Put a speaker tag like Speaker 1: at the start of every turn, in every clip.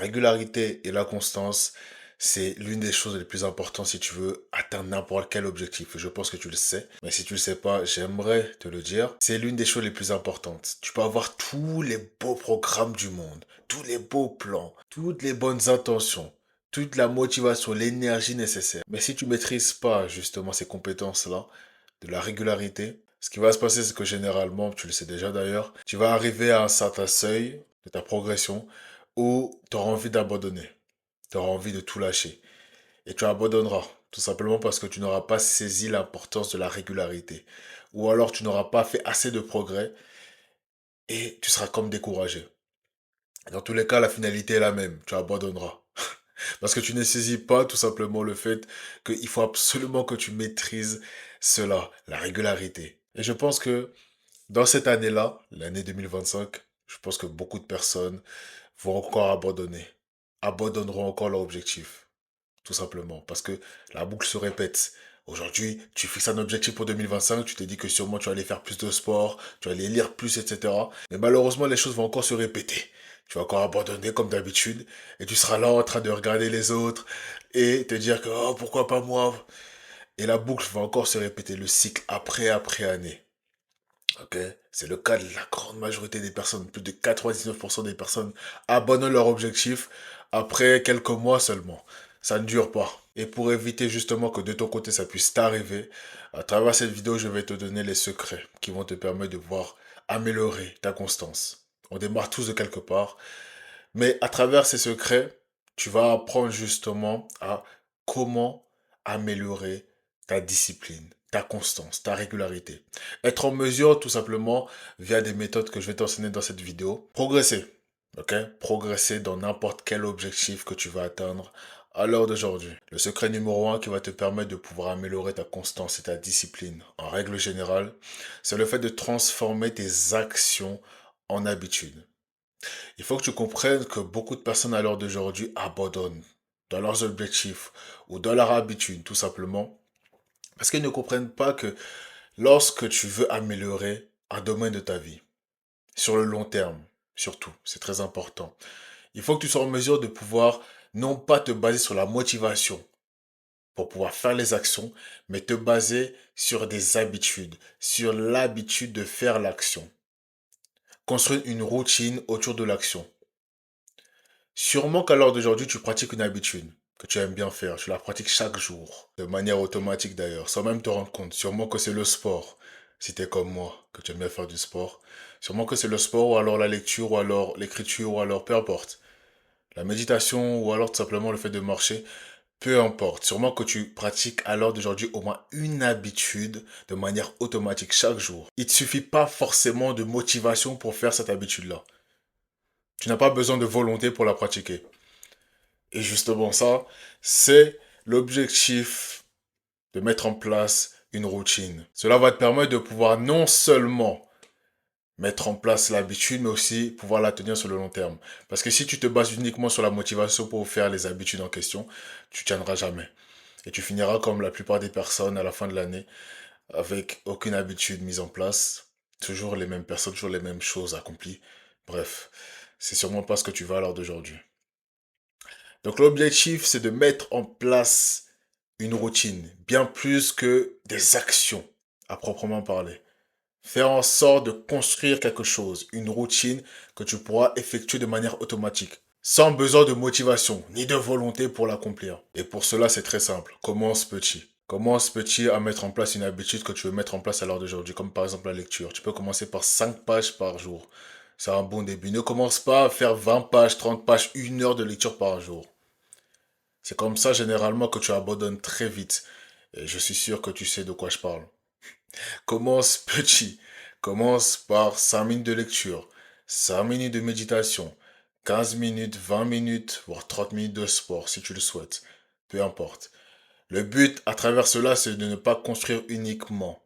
Speaker 1: régularité et la constance, c'est l'une des choses les plus importantes si tu veux atteindre n'importe quel objectif. Je pense que tu le sais, mais si tu le sais pas, j'aimerais te le dire. C'est l'une des choses les plus importantes. Tu peux avoir tous les beaux programmes du monde, tous les beaux plans, toutes les bonnes intentions, toute la motivation, l'énergie nécessaire. Mais si tu maîtrises pas justement ces compétences-là, de la régularité, ce qui va se passer, c'est que généralement, tu le sais déjà d'ailleurs, tu vas arriver à un certain seuil de ta progression où tu auras envie d'abandonner, tu auras envie de tout lâcher. Et tu abandonneras, tout simplement parce que tu n'auras pas saisi l'importance de la régularité. Ou alors tu n'auras pas fait assez de progrès et tu seras comme découragé. Dans tous les cas, la finalité est la même, tu abandonneras. Parce que tu ne saisis pas tout simplement le fait qu'il faut absolument que tu maîtrises cela, la régularité. Et je pense que dans cette année-là, l'année 2025, je pense que beaucoup de personnes vont encore abandonner, abandonneront encore leur objectif, tout simplement, parce que la boucle se répète. Aujourd'hui, tu fixes un objectif pour 2025, tu te dis que sûrement tu vas aller faire plus de sport, tu vas aller lire plus, etc. Mais malheureusement, les choses vont encore se répéter. Tu vas encore abandonner comme d'habitude, et tu seras là en train de regarder les autres, et te dire que, oh, pourquoi pas moi? Et la boucle va encore se répéter, le cycle après année. Ok, c'est le cas de la grande majorité des personnes. Plus de 99% des personnes abandonnent leur objectif après quelques mois seulement. Ça ne dure pas. Et pour éviter justement que de ton côté ça puisse t'arriver, à travers cette vidéo, je vais te donner les secrets qui vont te permettre de pouvoir améliorer ta constance. On démarre tous de quelque part, mais à travers ces secrets, tu vas apprendre justement à comment améliorer ta discipline, ta constance, ta régularité. Être en mesure, tout simplement, via des méthodes que je vais t'enseigner dans cette vidéo, progresser. Ok? Progresser dans n'importe quel objectif que tu vas atteindre à l'heure d'aujourd'hui. Le secret numéro un qui va te permettre de pouvoir améliorer ta constance et ta discipline, en règle générale, c'est le fait de transformer tes actions en habitudes. Il faut que tu comprennes que beaucoup de personnes à l'heure d'aujourd'hui abandonnent dans leurs objectifs ou dans leur habitude, tout simplement, parce qu'ils ne comprennent pas que lorsque tu veux améliorer un domaine de ta vie, sur le long terme, surtout, c'est très important, il faut que tu sois en mesure de pouvoir non pas te baser sur la motivation pour pouvoir faire les actions, mais te baser sur des habitudes, sur l'habitude de faire l'action. Construire une routine autour de l'action. Sûrement qu'à l'heure d'aujourd'hui, tu pratiques une habitude que tu aimes bien faire. Tu la pratiques chaque jour, de manière automatique d'ailleurs, sans même te rendre compte. Sûrement que c'est le sport, si tu es comme moi, que tu aimes bien faire du sport. Sûrement que c'est le sport, ou alors la lecture, ou alors l'écriture, ou alors peu importe. La méditation, ou alors tout simplement le fait de marcher, peu importe. Sûrement que tu pratiques à l'heure d'aujourd'hui au moins une habitude de manière automatique chaque jour. Il ne te suffit pas forcément de motivation pour faire cette habitude-là. Tu n'as pas besoin de volonté pour la pratiquer. Et justement ça, c'est l'objectif de mettre en place une routine. Cela va te permettre de pouvoir non seulement mettre en place l'habitude, mais aussi pouvoir la tenir sur le long terme. Parce que si tu te bases uniquement sur la motivation pour faire les habitudes en question, tu ne tiendras jamais. Et tu finiras comme la plupart des personnes à la fin de l'année, avec aucune habitude mise en place, toujours les mêmes personnes, toujours les mêmes choses accomplies. Bref, c'est sûrement pas ce que tu vas à l'heure d'aujourd'hui. Donc l'objectif, c'est de mettre en place une routine, bien plus que des actions à proprement parler. Faire en sorte de construire quelque chose, une routine que tu pourras effectuer de manière automatique, sans besoin de motivation ni de volonté pour l'accomplir. Et pour cela, c'est très simple. Commence petit. Commence petit à mettre en place une habitude que tu veux mettre en place à l'heure d'aujourd'hui, comme par exemple la lecture. Tu peux commencer par 5 pages par jour. C'est un bon début. Ne commence pas à faire 20 pages, 30 pages, 1 heure de lecture par jour. C'est comme ça généralement que tu abandonnes très vite. Et je suis sûr que tu sais de quoi je parle. Commence petit. Commence par 5 minutes de lecture, 5 minutes de méditation, 15 minutes, 20 minutes, voire 30 minutes de sport si tu le souhaites. Peu importe. Le but à travers cela, c'est de ne pas construire uniquement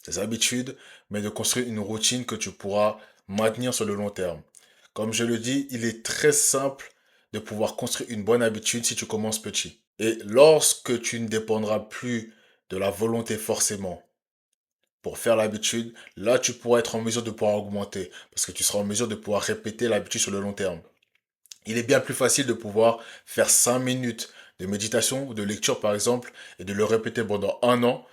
Speaker 1: des habitudes, mais de construire une routine que tu pourras maintenir sur le long terme. Comme je le dis, il est très simple de pouvoir construire une bonne habitude si tu commences petit. Et lorsque tu ne dépendras plus de la volonté forcément pour faire l'habitude, là tu pourras être en mesure de pouvoir augmenter parce que tu seras en mesure de pouvoir répéter l'habitude sur le long terme. Il est bien plus facile de pouvoir faire 5 minutes de méditation ou de lecture par exemple et de le répéter pendant un an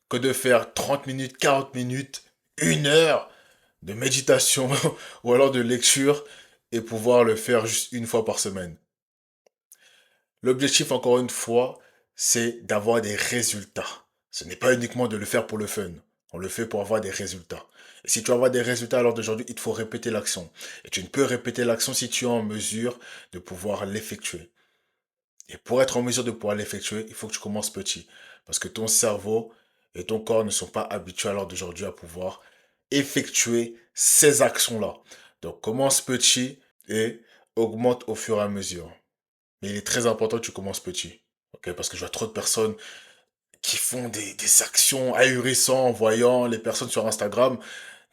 Speaker 1: que de faire 30 minutes, 40 minutes, 1 heure de méditation ou alors de lecture et pouvoir le faire juste une fois par semaine. L'objectif, encore une fois, c'est d'avoir des résultats. Ce n'est pas uniquement de le faire pour le fun. On le fait pour avoir des résultats. Et si tu veux avoir des résultats à l'heure d'aujourd'hui, il te faut répéter l'action. Et tu ne peux répéter l'action si tu es en mesure de pouvoir l'effectuer. Et pour être en mesure de pouvoir l'effectuer, il faut que tu commences petit. Parce que ton cerveau et ton corps ne sont pas habitués à l'heure d'aujourd'hui à pouvoir effectuer ces actions-là. Donc commence petit et augmente au fur et à mesure. Mais il est très important que tu commences petit. Ok, parce que je vois trop de personnes qui font des actions ahurissantes en voyant les personnes sur Instagram.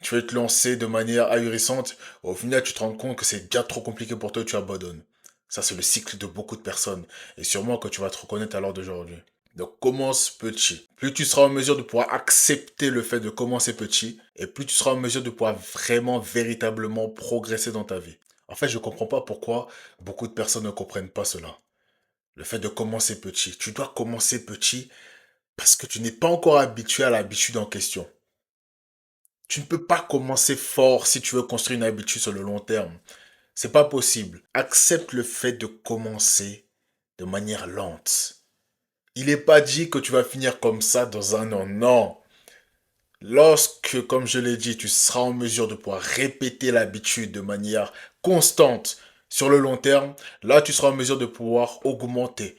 Speaker 1: Tu vas te lancer de manière ahurissante. Au final, tu te rends compte que c'est déjà trop compliqué pour toi et tu abandonnes. Ça, c'est le cycle de beaucoup de personnes. Et sûrement que tu vas te reconnaître à l'heure d'aujourd'hui. Donc, commence petit. Plus tu seras en mesure de pouvoir accepter le fait de commencer petit, et plus tu seras en mesure de pouvoir vraiment, véritablement progresser dans ta vie. En fait, je ne comprends pas pourquoi beaucoup de personnes ne comprennent pas cela. Le fait de commencer petit. Tu dois commencer petit parce que tu n'es pas encore habitué à l'habitude en question. Tu ne peux pas commencer fort si tu veux construire une habitude sur le long terme. C'est pas possible. Accepte le fait de commencer de manière lente. Il n'est pas dit que tu vas finir comme ça dans un an. Non. Lorsque, comme je l'ai dit, tu seras en mesure de pouvoir répéter l'habitude de manière constante sur le long terme, là, tu seras en mesure de pouvoir augmenter.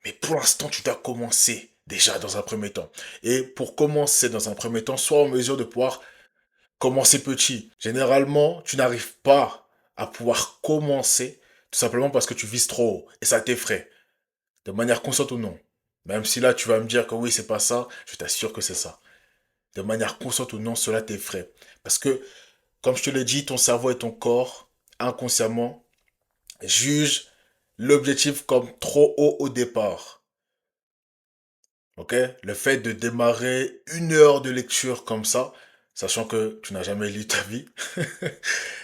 Speaker 1: Mais pour l'instant, tu dois commencer déjà dans un premier temps. Et pour commencer dans un premier temps, sois en mesure de pouvoir commencer petit. Généralement, tu n'arrives pas à pouvoir commencer tout simplement parce que tu vises trop haut et ça t'effraie, de manière consciente ou non. Même si là, tu vas me dire que oui, c'est pas ça, je t'assure que c'est ça. De manière consciente ou non, cela t'effraie. Parce que, comme je te l'ai dit, ton cerveau et ton corps, inconsciemment, jugent l'objectif comme trop haut au départ. Ok? Le fait de démarrer 1 heure de lecture comme ça, sachant que tu n'as jamais lu ta vie,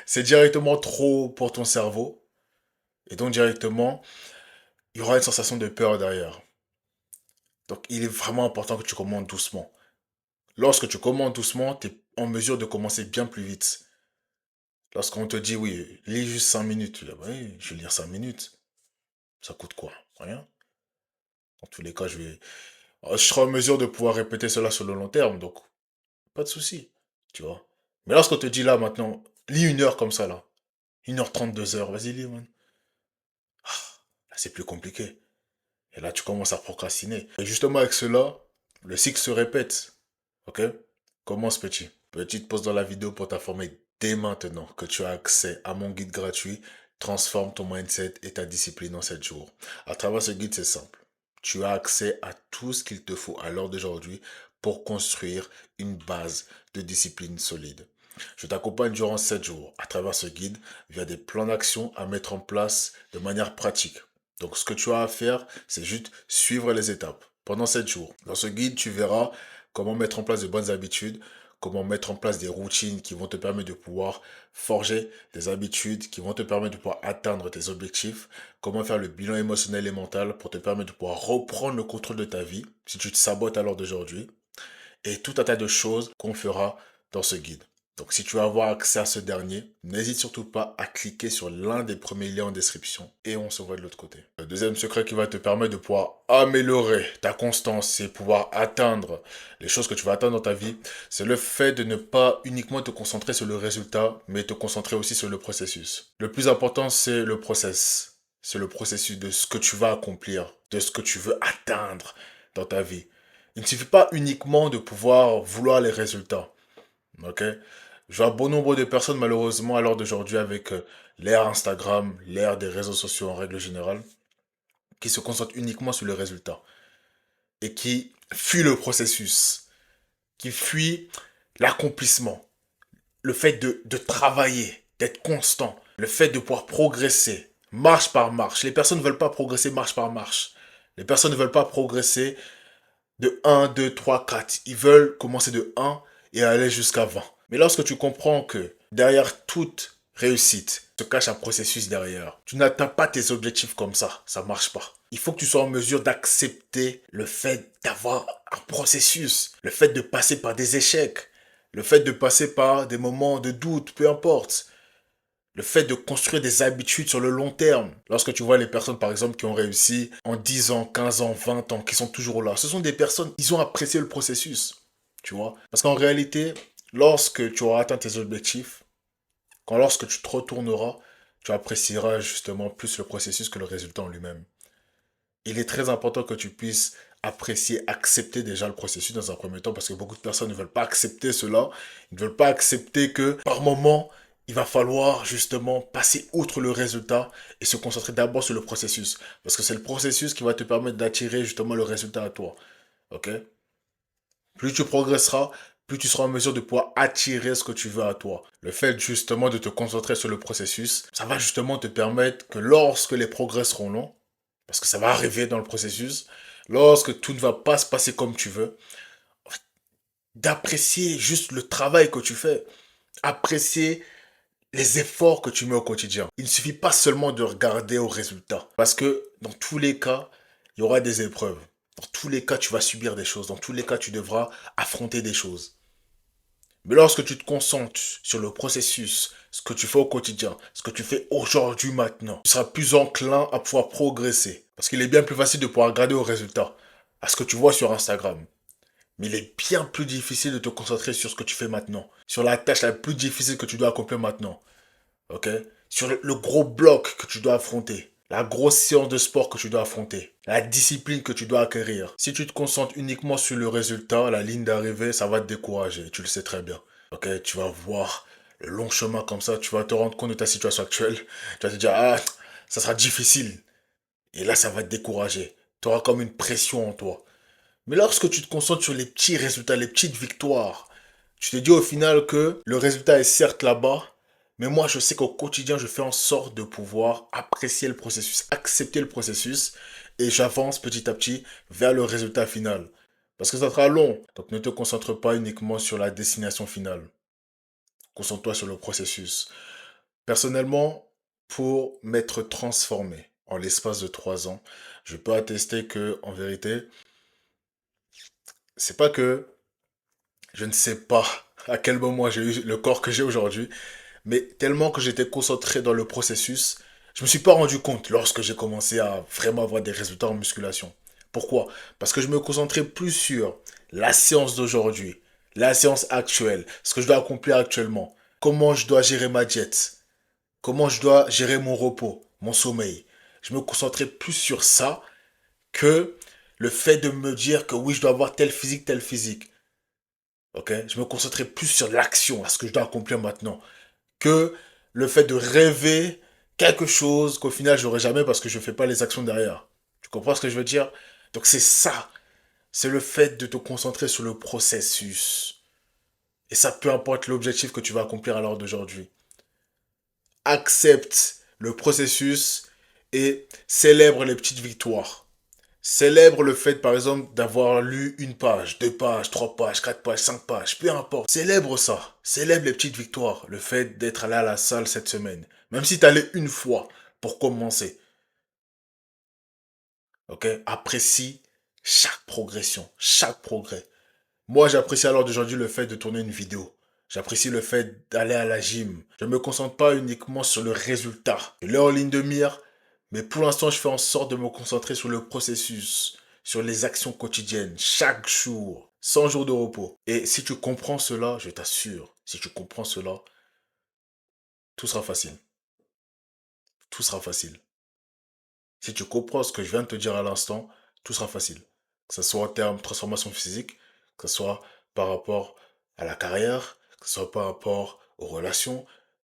Speaker 1: c'est directement trop pour ton cerveau. Et donc directement, il y aura une sensation de peur derrière. Donc il est vraiment important que tu commences doucement. Lorsque tu commences doucement, tu es en mesure de commencer bien plus vite. Lorsqu'on te dit, oui, lis juste 5 minutes, tu dis, ah bah oui, je vais lire 5 minutes. Ça coûte quoi? Rien. En tous les cas, je serai en mesure de pouvoir répéter cela sur le long terme. Donc, pas de souci, tu vois. Mais lorsqu'on te dit là maintenant, lis 1 heure comme ça là, 1 h 30, 2 heures, vas-y lis, man. Ah, là c'est plus compliqué. Et là tu commences à procrastiner. Et justement avec cela, le cycle se répète. Ok? Commence petit. Petite pause dans la vidéo pour t'informer dès maintenant que tu as accès à mon guide gratuit. Transforme ton mindset et ta discipline en 7 jours. À travers ce guide, c'est simple. Tu as accès à tout ce qu'il te faut à l'heure d'aujourd'hui pour construire une base de discipline solide. Je t'accompagne durant 7 jours à travers ce guide via des plans d'action à mettre en place de manière pratique. Donc ce que tu as à faire, c'est juste suivre les étapes pendant 7 jours. Dans ce guide, tu verras comment mettre en place de bonnes habitudes, comment mettre en place des routines qui vont te permettre de pouvoir forger des habitudes qui vont te permettre de pouvoir atteindre tes objectifs, comment faire le bilan émotionnel et mental pour te permettre de pouvoir reprendre le contrôle de ta vie si tu te sabotes à l'heure d'aujourd'hui, et tout un tas de choses qu'on fera dans ce guide. Donc si tu veux avoir accès à ce dernier, n'hésite surtout pas à cliquer sur l'un des premiers liens en description et on se voit de l'autre côté. Le deuxième secret qui va te permettre de pouvoir améliorer ta constance et pouvoir atteindre les choses que tu vas atteindre dans ta vie, c'est le fait de ne pas uniquement te concentrer sur le résultat, mais te concentrer aussi sur le processus. Le plus important, c'est le process. C'est le processus de ce que tu vas accomplir, de ce que tu veux atteindre dans ta vie. Il ne suffit pas uniquement de pouvoir vouloir les résultats. Ok? Je vois bon nombre de personnes, malheureusement, à l'heure d'aujourd'hui, avec l'ère Instagram, l'ère des réseaux sociaux en règle générale, qui se concentrent uniquement sur le résultat et qui fuient le processus, qui fuient l'accomplissement, le fait de travailler, d'être constant, le fait de pouvoir progresser, marche par marche. Les personnes ne veulent pas progresser marche par marche. Les personnes ne veulent pas progresser de 1, 2, 3, 4. Ils veulent commencer de 1 et aller jusqu'à 20. Mais lorsque tu comprends que derrière toute réussite, se cache un processus derrière. Tu n'atteins pas tes objectifs comme ça marche pas. Il faut que tu sois en mesure d'accepter le fait d'avoir un processus, le fait de passer par des échecs, le fait de passer par des moments de doute, peu importe. Le fait de construire des habitudes sur le long terme. Lorsque tu vois les personnes, par exemple, qui ont réussi en 10 ans, 15 ans, 20 ans, qui sont toujours là, ce sont des personnes, ils ont apprécié le processus. Tu vois? Parce qu'en réalité, lorsque tu auras atteint tes objectifs, lorsque tu te retourneras, tu apprécieras justement plus le processus que le résultat en lui-même. Il est très important que tu puisses apprécier, accepter déjà le processus dans un premier temps parce que beaucoup de personnes ne veulent pas accepter cela. Ils ne veulent pas accepter que par moment, il va falloir justement passer outre le résultat et se concentrer d'abord sur le processus. Parce que c'est le processus qui va te permettre d'attirer justement le résultat à toi. Ok? Plus tu progresseras, plus tu seras en mesure de pouvoir attirer ce que tu veux à toi. Le fait justement de te concentrer sur le processus, ça va justement te permettre que lorsque les progrès seront longs, parce que ça va arriver dans le processus, lorsque tout ne va pas se passer comme tu veux, d'apprécier juste le travail que tu fais, apprécier les efforts que tu mets au quotidien. Il ne suffit pas seulement de regarder au résultat, parce que dans tous les cas, il y aura des épreuves. Dans tous les cas, tu vas subir des choses. Dans tous les cas, tu devras affronter des choses. Mais lorsque tu te concentres sur le processus, ce que tu fais au quotidien, ce que tu fais aujourd'hui, maintenant, tu seras plus enclin à pouvoir progresser. Parce qu'il est bien plus facile de pouvoir regarder au résultat, à ce que tu vois sur Instagram. Mais il est bien plus difficile de te concentrer sur ce que tu fais maintenant. Sur la tâche la plus difficile que tu dois accomplir maintenant. Ok? Sur le gros bloc que tu dois affronter. La grosse séance de sport que tu dois affronter. La discipline que tu dois acquérir. Si tu te concentres uniquement sur le résultat, la ligne d'arrivée, ça va te décourager. Tu le sais très bien. Ok? Tu vas voir le long chemin comme ça. Tu vas te rendre compte de ta situation actuelle. Tu vas te dire, ah, ça sera difficile. Et là, ça va te décourager. Tu auras comme une pression en toi. Mais lorsque tu te concentres sur les petits résultats, les petites victoires, tu te dis au final que le résultat est certes là-bas, mais moi je sais qu'au quotidien je fais en sorte de pouvoir apprécier le processus, accepter le processus, et j'avance petit à petit vers le résultat final. Parce que ça sera long, donc ne te concentre pas uniquement sur la destination finale. Concentre-toi sur le processus. Personnellement, pour m'être transformé en l'espace de 3 ans, je peux attester que, en vérité, c'est pas que je ne sais pas à quel moment j'ai eu le corps que j'ai aujourd'hui, mais tellement que j'étais concentré dans le processus, je me suis pas rendu compte lorsque j'ai commencé à vraiment avoir des résultats en musculation. Pourquoi? Parce que je me concentrais plus sur la séance d'aujourd'hui, la séance actuelle, ce que je dois accomplir actuellement, comment je dois gérer ma diète, comment je dois gérer mon repos, mon sommeil. Je me concentrais plus sur ça que le fait de me dire que oui, je dois avoir tel physique, tel physique. Ok? Je me concentrais plus sur l'action, à ce que je dois accomplir maintenant, que le fait de rêver quelque chose qu'au final j'aurai jamais parce que je ne fais pas les actions derrière. Tu comprends ce que je veux dire? Donc c'est ça. C'est le fait de te concentrer sur le processus. Et ça, peu importe l'objectif que tu vas accomplir à l'heure d'aujourd'hui. Accepte le processus et célèbre les petites victoires. Célèbre le fait, par exemple, d'avoir lu une page, 2 pages, 3 pages, 4 pages, 5 pages, peu importe. Célèbre ça. Célèbre les petites victoires. Le fait d'être allé à la salle cette semaine. Même si t'es allé une fois pour commencer. Ok? Apprécie chaque progression, chaque progrès. Moi, j'apprécie alors d'aujourd'hui le fait de tourner une vidéo. J'apprécie le fait d'aller à la gym. Je ne me concentre pas uniquement sur le résultat. Je l'ai en ligne de mire, mais pour l'instant, je fais en sorte de me concentrer sur le processus, sur les actions quotidiennes, chaque jour, sans jour de repos. Et si tu comprends cela, je t'assure, si tu comprends cela, tout sera facile. Tout sera facile. Si tu comprends ce que je viens de te dire à l'instant, tout sera facile. Que ce soit en termes de transformation physique, que ce soit par rapport à la carrière, que ce soit par rapport aux relations,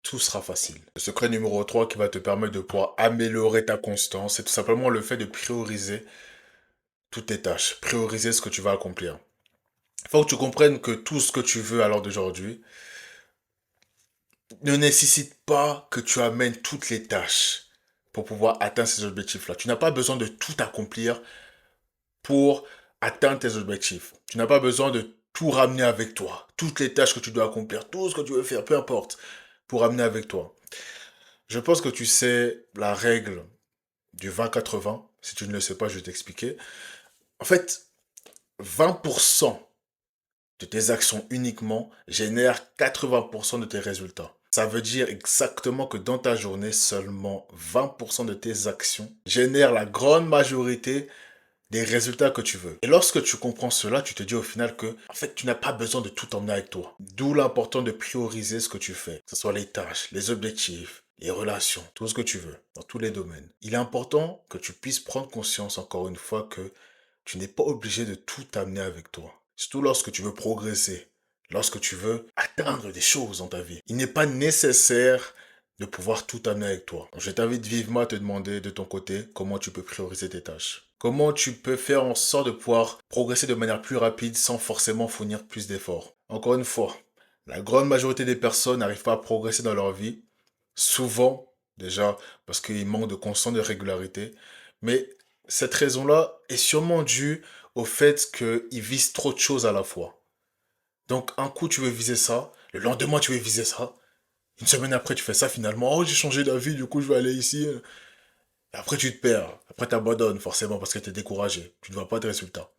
Speaker 1: tout sera facile. Le secret numéro 3 qui va te permettre de pouvoir améliorer ta constance, c'est tout simplement le fait de prioriser toutes tes tâches, prioriser ce que tu vas accomplir. Il faut que tu comprennes que tout ce que tu veux à l'heure d'aujourd'hui ne nécessite pas que tu amènes toutes les tâches pour pouvoir atteindre ces objectifs-là. Tu n'as pas besoin de tout accomplir pour atteindre tes objectifs. Tu n'as pas besoin de tout ramener avec toi. Toutes les tâches que tu dois accomplir, tout ce que tu veux faire, peu importe, pour ramener avec toi. Je pense que tu sais la règle du 20-80. Si tu ne le sais pas, je vais t'expliquer. En fait, 20% de tes actions uniquement génèrent 80% de tes résultats. Ça veut dire exactement que dans ta journée, seulement 20% de tes actions génèrent la grande majorité des résultats que tu veux. Et lorsque tu comprends cela, tu te dis au final que, en fait, tu n'as pas besoin de tout emmener avec toi. D'où l'important de prioriser ce que tu fais, que ce soit les tâches, les objectifs, les relations, tout ce que tu veux, dans tous les domaines. Il est important que tu puisses prendre conscience, encore une fois, que tu n'es pas obligé de tout amener avec toi. Surtout lorsque tu veux progresser, lorsque tu veux atteindre des choses dans ta vie. Il n'est pas nécessaire de pouvoir tout amener avec toi. Donc, je t'invite vivement à te demander de ton côté comment tu peux prioriser tes tâches. Comment tu peux faire en sorte de pouvoir progresser de manière plus rapide sans forcément fournir plus d'efforts. Encore une fois, la grande majorité des personnes n'arrivent pas à progresser dans leur vie. Souvent, déjà, parce qu'ils manquent de constance, de régularité. Mais cette raison-là est sûrement due au fait qu'ils visent trop de choses à la fois. Donc, un coup, tu veux viser ça, le lendemain, tu veux viser ça, une semaine après, tu fais ça finalement. Oh, j'ai changé d'avis, du coup, je vais aller ici. Et après, tu te perds. Après, tu abandonnes forcément parce que tu es découragé. Tu ne vois pas de résultats.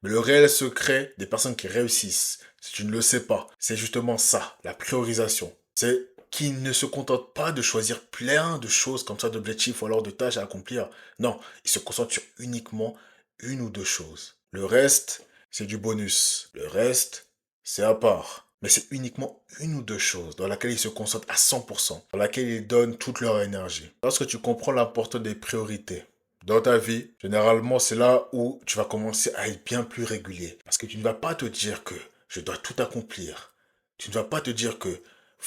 Speaker 1: Mais le réel secret des personnes qui réussissent, si tu ne le sais pas, c'est justement ça, la priorisation. C'est qu'ils ne se contentent pas de choisir plein de choses comme ça, d'objectifs ou alors de tâches à accomplir. Non, ils se concentrent sur uniquement une ou deux choses. Le reste, c'est du bonus. Le reste, c'est à part. Mais c'est uniquement une ou deux choses dans laquelle ils se concentrent à 100%, dans laquelle ils donnent toute leur énergie. Lorsque tu comprends l'importance des priorités, dans ta vie, généralement, c'est là où tu vas commencer à être bien plus régulier. Parce que tu ne vas pas te dire que je dois tout accomplir. Tu ne vas pas te dire que,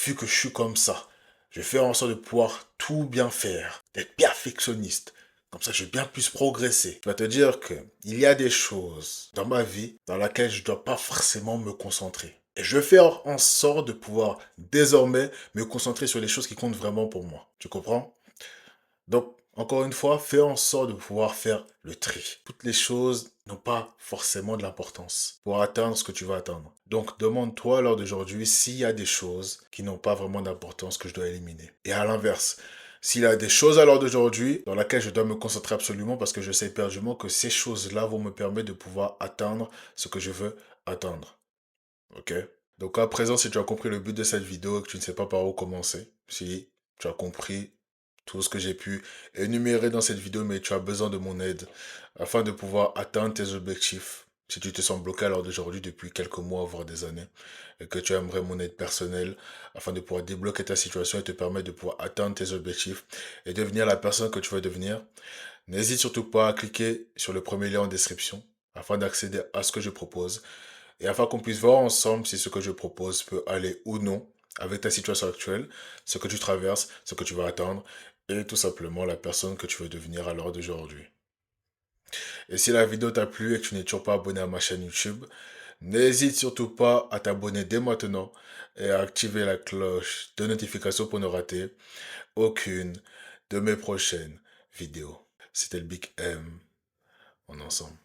Speaker 1: vu que je suis comme ça, je vais faire en sorte de pouvoir tout bien faire, d'être perfectionniste. Comme ça, je vais bien plus progresser. Tu vas te dire que il y a des choses dans ma vie dans lesquelles je ne dois pas forcément me concentrer. Et je vais faire en sorte de pouvoir désormais me concentrer sur les choses qui comptent vraiment pour moi. Tu comprends? Donc, encore une fois, fais en sorte de pouvoir faire le tri. Toutes les choses n'ont pas forcément de l'importance pour atteindre ce que tu vas atteindre. Donc, demande-toi lors d'aujourd'hui s'il y a des choses qui n'ont pas vraiment d'importance que je dois éliminer. Et à l'inverse, s'il y a des choses à l'heure d'aujourd'hui dans lesquelles je dois me concentrer absolument parce que je sais éperdument que ces choses-là vont me permettre de pouvoir atteindre ce que je veux atteindre. Ok? Donc à présent, si tu as compris le but de cette vidéo et que tu ne sais pas par où commencer, si tu as compris tout ce que j'ai pu énumérer dans cette vidéo, mais tu as besoin de mon aide afin de pouvoir atteindre tes objectifs. Si tu te sens bloqué à l'heure d'aujourd'hui depuis quelques mois, voire des années, et que tu aimerais mon aide personnelle afin de pouvoir débloquer ta situation et te permettre de pouvoir atteindre tes objectifs et devenir la personne que tu veux devenir, n'hésite surtout pas à cliquer sur le premier lien en description afin d'accéder à ce que je propose et afin qu'on puisse voir ensemble si ce que je propose peut aller ou non avec ta situation actuelle, ce que tu traverses, ce que tu vas atteindre, et tout simplement la personne que tu veux devenir à l'heure d'aujourd'hui. Et si la vidéo t'a plu et que tu n'es toujours pas abonné à ma chaîne YouTube, n'hésite surtout pas à t'abonner dès maintenant et à activer la cloche de notification pour ne rater aucune de mes prochaines vidéos. C'était le Big M, en ensemble.